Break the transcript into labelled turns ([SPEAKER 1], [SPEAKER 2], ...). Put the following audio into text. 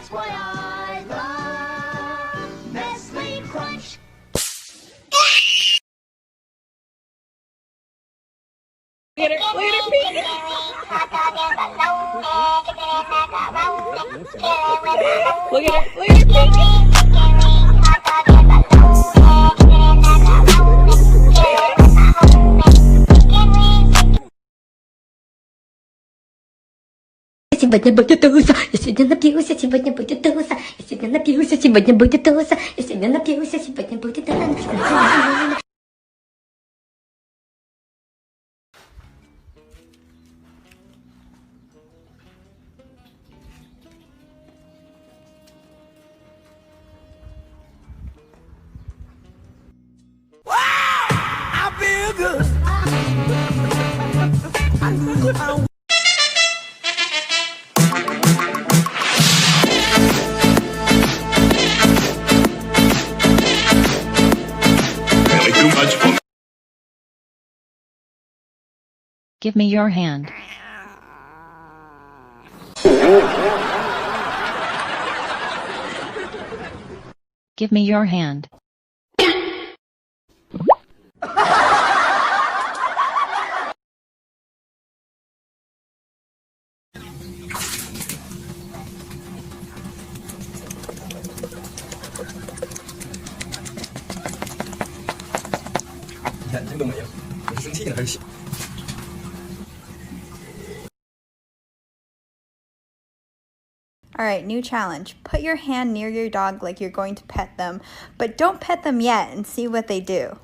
[SPEAKER 1] That's why I love Nestle Crunch.
[SPEAKER 2] Later, Pete. Look at it,
[SPEAKER 3] Сегодня будет туса, я сегодня напьюся, сегодня будет туса, я сегодня напьюся, сегодня будет туса, я сегодня напьюся, сегодня будет туса.
[SPEAKER 4] I feel good.
[SPEAKER 5] Really too much fun.
[SPEAKER 6] Give me your hand. Give me your hand.
[SPEAKER 7] Alright, new challenge. Put your hand near your dog like you're going to pet them, but don't pet them yet and see what they do.